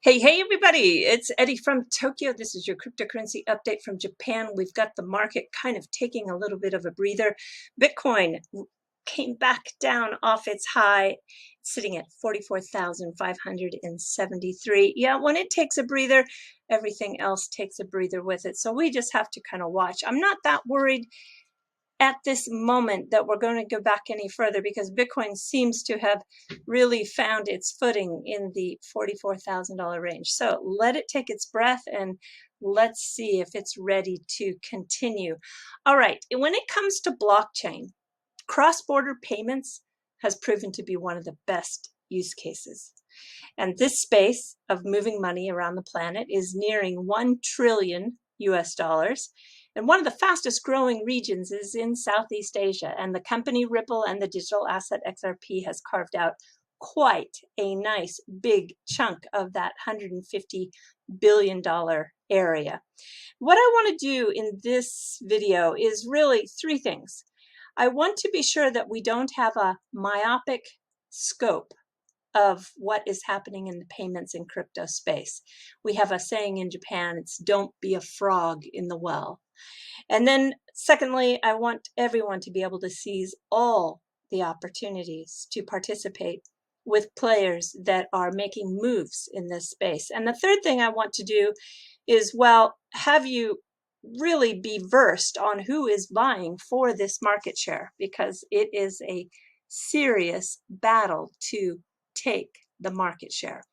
Hey, everybody, it's Eddie from Tokyo. This is your cryptocurrency update from Japan. We've got the market kind of taking a little bit of a breather. Bitcoin came back down off its high, sitting at 44,573. Yeah, when it takes a breather, everything else takes a breather with it. So we just have to kind of watch. I'm not that worried at this moment that we're going to go back any further because Bitcoin seems to have really found its footing in the $44,000 range. So let it take its breath and let's see if it's ready to continue. All right, when it comes to blockchain, cross-border payments has proven to be one of the best use cases. And this space of moving money around the planet is nearing 1 trillion US dollars. And one of the fastest growing regions is in Southeast Asia. And the company Ripple and the digital asset XRP has carved out quite a nice big chunk of that $150 billion area. What I want to do in this video is really three things. I want to be sure that we don't have a myopic scope of what is happening in the payments in crypto space. We have a saying in Japan, it's don't be a frog in the well. And then secondly, I want everyone to be able to seize all the opportunities to participate with players that are making moves in this space. And the third thing I want to do is, well, have you really be versed on who is buying for this market share, because it is a serious battle to take the market share.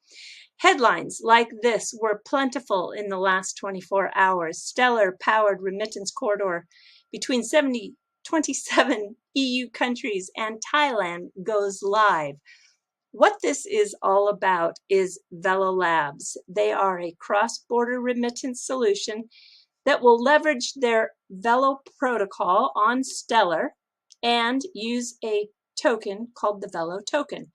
Headlines like this were plentiful in the last 24 hours. Stellar powered remittance corridor between 27 EU countries and Thailand goes live. What this is all about is VELO Labs. They are a cross-border remittance solution that will leverage their VELO protocol on Stellar and use a token called the VELO token.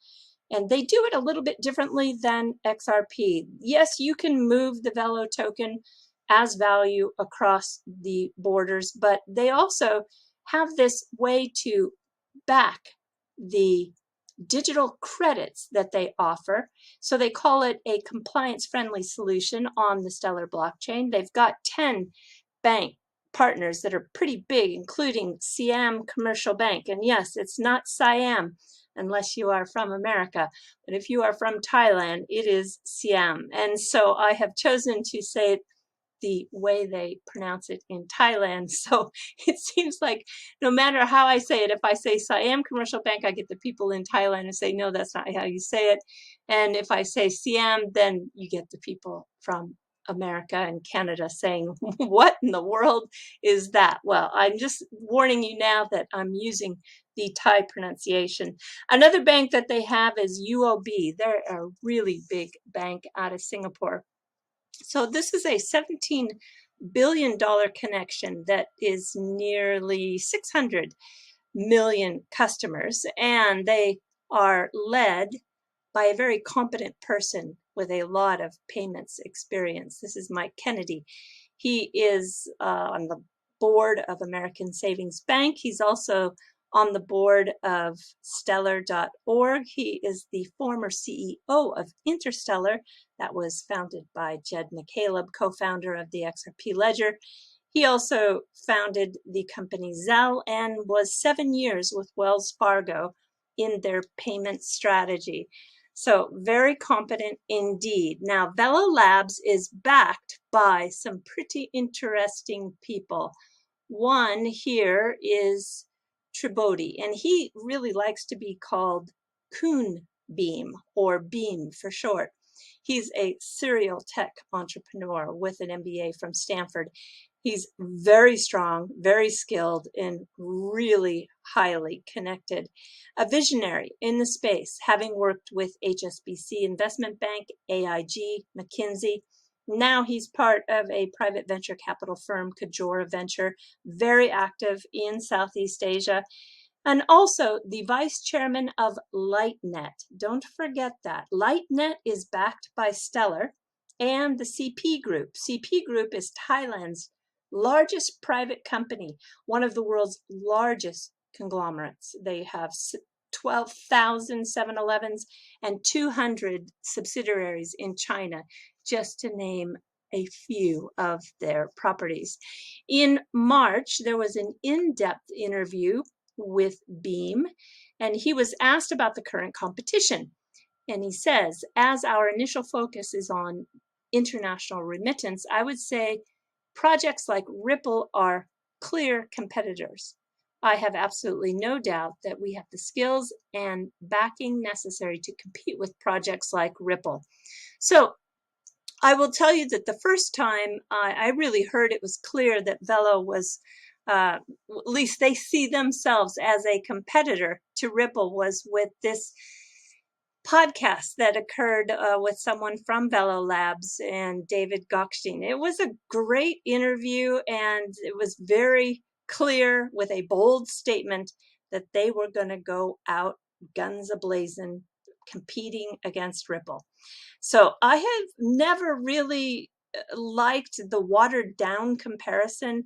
And they do it a little bit differently than XRP. Yes, you can move the VELO token as value across the borders, but they also have this way to back the digital credits that they offer. So they call it a compliance-friendly solution on the Stellar blockchain. They've got 10 bank partners that are pretty big, including Siam Commercial Bank. And yes, it's not Siam unless you are from America. But if you are from Thailand, it is Siam. And so I have chosen to say it the way they pronounce it in Thailand. So it seems like no matter how I say it, if I say Siam Commercial Bank, I get the people in Thailand who say, no, that's not how you say it. And if I say Siam, then you get the people from America and Canada saying, what in the world is that? Well, I'm just warning you now that I'm using the Thai pronunciation. Another bank that they have is UOB. They're a really big bank out of Singapore. So this is a $17 billion connection that is nearly 600 million customers, and they are led by a very competent person with a lot of payments experience. This is Mike Kennedy. He is on the board of American Savings Bank. He's also on the board of Stellar.org. He is the former CEO of Interstellar, that was founded by Jed McCaleb, co-founder of the XRP Ledger. He also founded the company Zelle and was 7 years with Wells Fargo in their payment strategy. So very competent indeed. Now, VELO Labs is backed by some pretty interesting people. One here is Tridbodi, and he really likes to be called Coon Beam, or Beam for short. He's a serial tech entrepreneur with an MBA from Stanford. He's very strong, very skilled, and really highly connected. A visionary in the space, having worked with HSBC Investment Bank, AIG, McKinsey. Now he's part of a private venture capital firm, Kajora Venture, very active in Southeast Asia, and also the vice chairman of LightNet. Don't forget that. LightNet is backed by Stellar and the CP Group. CP Group is Thailand's largest private company, one of the world's largest conglomerates. They have 12,000 7-Elevens and 200 subsidiaries in China, just to name a few of their properties. In March, there was an in-depth interview with Beam, and he was asked about the current competition. And he says, as our initial focus is on international remittance, I would say projects like Ripple are clear competitors. I have absolutely no doubt that we have the skills and backing necessary to compete with projects like Ripple. So I will tell you that the first time I really heard it was clear that VELO was, at least they see themselves as a competitor to Ripple, was with this podcast that occurred with someone from VELO Labs and David Gokhshtein. It was a great interview, and it was very clear with a bold statement that they were going to go out guns a-blazing, competing against Ripple. So I have never really liked the watered down comparison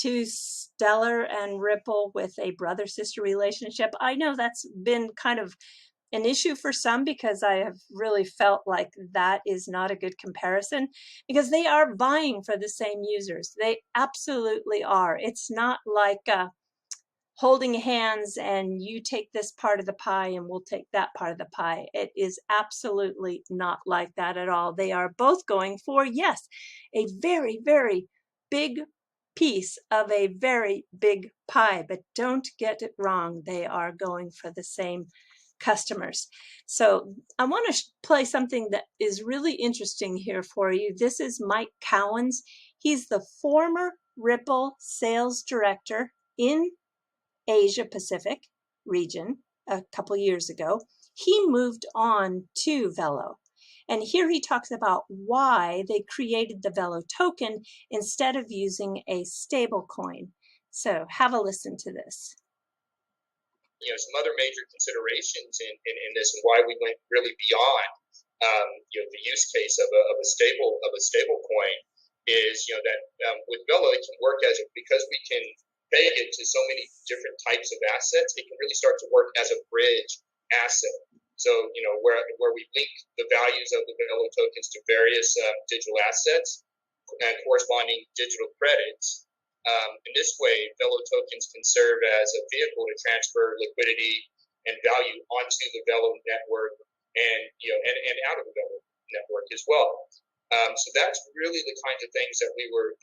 to Stellar and Ripple with a brother-sister relationship. I know that's been kind of an issue for some, because I have really felt like that is not a good comparison, because they are vying for the same users. They absolutely are. It's not like holding hands and you take this part of the pie and we'll take that part of the pie. It is absolutely not like that at all. They are both going for, yes, a very, very big piece of a very big pie, but don't get it wrong. They are going for the same customers. So I want to play something that is really interesting here for you. This is Mike Cowens. He's the former Ripple sales director in Asia Pacific region a couple years ago. He moved on to VELO. And here he talks about why they created the VELO token instead of using a stable coin. So have a listen to this. Some other major considerations in this, and why we went really beyond the use case of a stable coin is that with VELO it can work because we can peg it to so many different types of assets. It can really start to work as a bridge asset. So where we link the values of the VELO tokens to various digital assets and corresponding digital credits. In this way, VELO tokens can serve as a vehicle to transfer liquidity and value onto the VELO network and out of the VELO network as well. So that's really the kinds of things that we were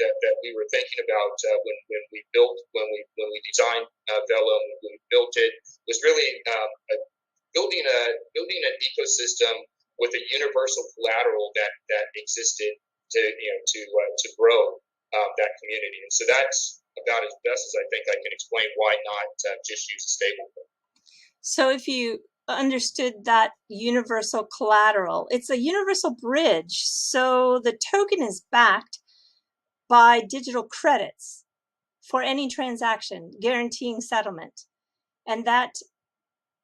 thinking about when we designed VELO and when we built it. Was really building an ecosystem with a universal collateral that existed to grow that community. And so that's about as best as I think I can explain why not just use a stablecoin. So if you understood that universal collateral, it's a universal bridge. So the token is backed by digital credits for any transaction, guaranteeing settlement. And that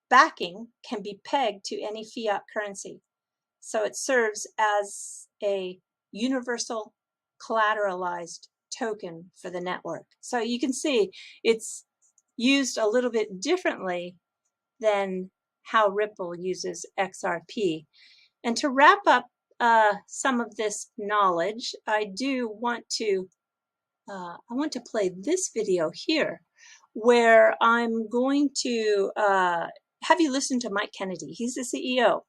backing can be pegged to any fiat currency. So it serves as a universal collateralized token for the network. So you can see it's used a little bit differently than how Ripple uses XRP. And to wrap up some of this knowledge, I do want to play this video here, where I'm going to have you listen to Mike Kennedy. He's the CEO,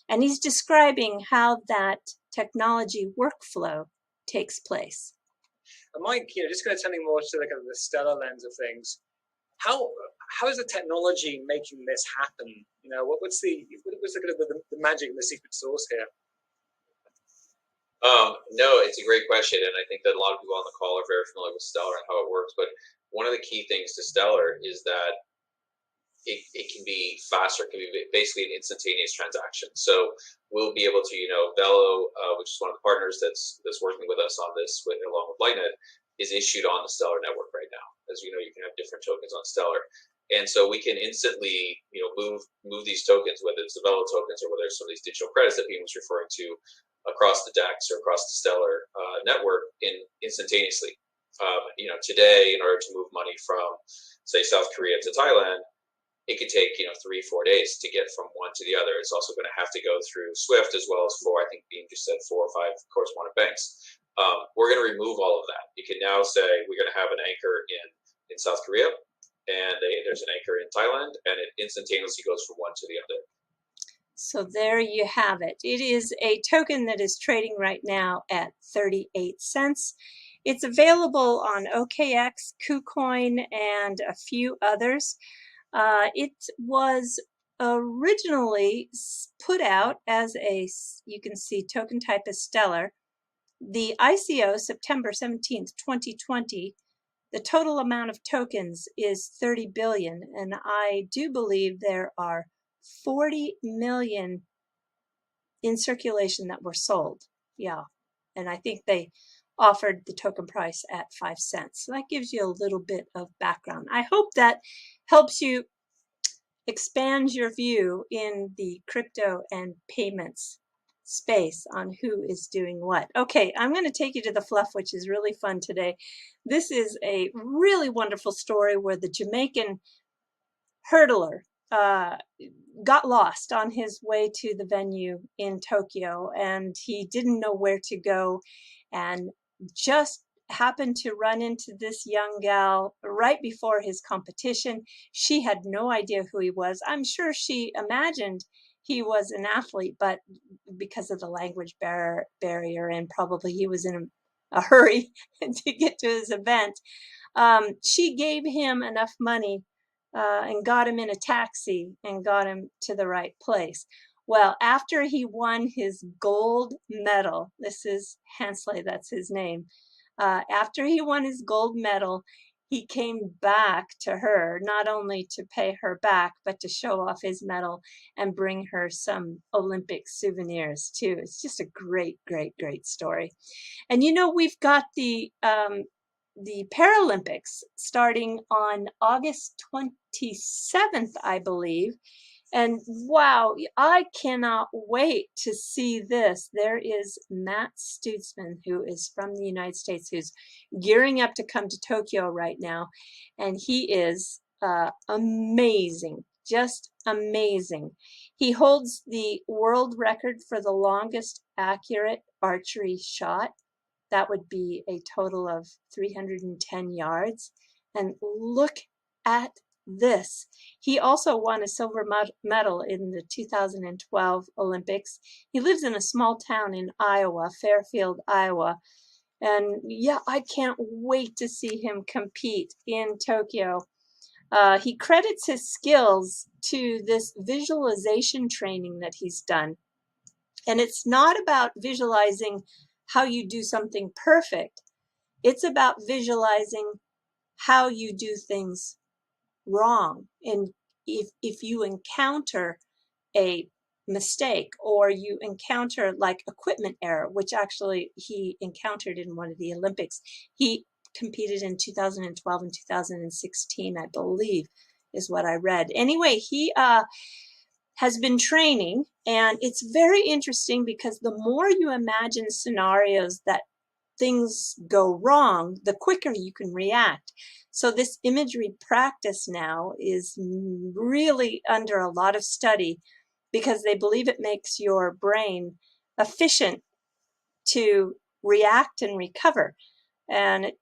and he's describing how that technology workflow takes place. Mike, just kind of turning more to the Stellar lens of things. How is the technology making this happen? What's the magic and the secret sauce here? No, it's a great question, and I think that a lot of people on the call are very familiar with Stellar and how it works. But one of the key things to Stellar is that it can be faster. It can be basically an instantaneous transaction. So we'll be able to, VELO, which is one of the partners that's working with us on this, along with Lightnet, is issued on the Stellar network right now. As you know, you can have different tokens on Stellar, and so we can instantly, move these tokens, whether it's the VELO tokens or whether it's some of these digital credits that Beam was referring to, across the DEX or across the Stellar network instantaneously. Today, in order to move money from, say, South Korea to Thailand, it could take 3-4 days to get from one to the other. It's also going to have to go through SWIFT as well as I think Beam just said 4 or 5 correspondent banks. We're going to remove all of that. You can now say we're going to have an anchor in South Korea, and there's an anchor in Thailand, and it instantaneously goes from one to the other. So there you have it. It is a token that is trading right now at 38 cents. It's available on OKX, KuCoin, and a few others. It was originally put out as you can see, token type is Stellar. The ICO, September 17th, 2020, the total amount of tokens is 30 billion, and I do believe there are 40 million in circulation that were sold. Yeah, and I think they offered the token price at 5 cents. So that gives you a little bit of background. I hope that helps you expand your view in the crypto and payments space on who is doing what. Okay, I'm going to take you to the fluff, which is really fun today. This is a really wonderful story where the Jamaican hurdler got lost on his way to the venue in Tokyo, and he didn't know where to go, and just happened to run into this young gal right before his competition. She had no idea who he was. I'm sure she imagined he was an athlete, but because of the language barrier, and probably he was in a hurry to get to his event, she gave him enough money and got him in a taxi and got him to the right place. Well, after he won his gold medal, this is Hensley, that's his name. After he won his gold medal, he came back to her, not only to pay her back, but to show off his medal and bring her some Olympic souvenirs too. It's just a great, great, great story. And we've got the Paralympics starting on August 27th, I believe. And wow, I cannot wait to see this. There is Matt Stutzman, who is from the United States, who's gearing up to come to Tokyo right now. And he is amazing, just amazing. He holds the world record for the longest accurate archery shot. That would be a total of 310 yards. And look at this. He also won a silver medal in the 2012 Olympics. He lives in a small town in Iowa, Fairfield, Iowa. And yeah, I can't wait to see him compete in Tokyo. He credits his skills to this visualization training that he's done. And it's not about visualizing how you do something perfect. It's about visualizing how you do things wrong. And if you encounter a mistake, or you encounter like equipment error, which actually he encountered in one of the Olympics. He competed in 2012 and 2016, I believe, is what I read. Anyway, he has been training, and it's very interesting because the more you imagine scenarios that things go wrong, the quicker you can react. So this imagery practice now is really under a lot of study because they believe it makes your brain efficient to react and recover. And it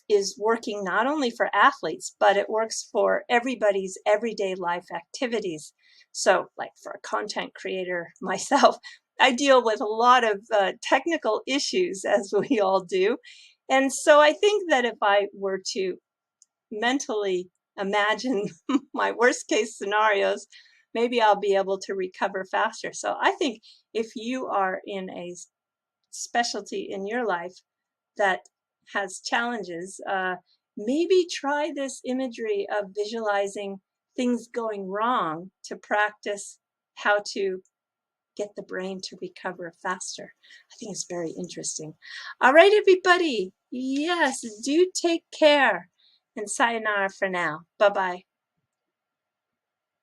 is working not only for athletes, but it works for everybody's everyday life activities. So like for a content creator myself, I deal with a lot of technical issues, as we all do. And so I think that if I were to mentally imagine my worst case scenarios, maybe I'll be able to recover faster. So I think if you are in a specialty in your life that has challenges, maybe try this imagery of visualizing things going wrong to practice how to get the brain to recover faster. I think it's very interesting. All right, everybody. Yes, do take care. And sayonara for now. Bye-bye.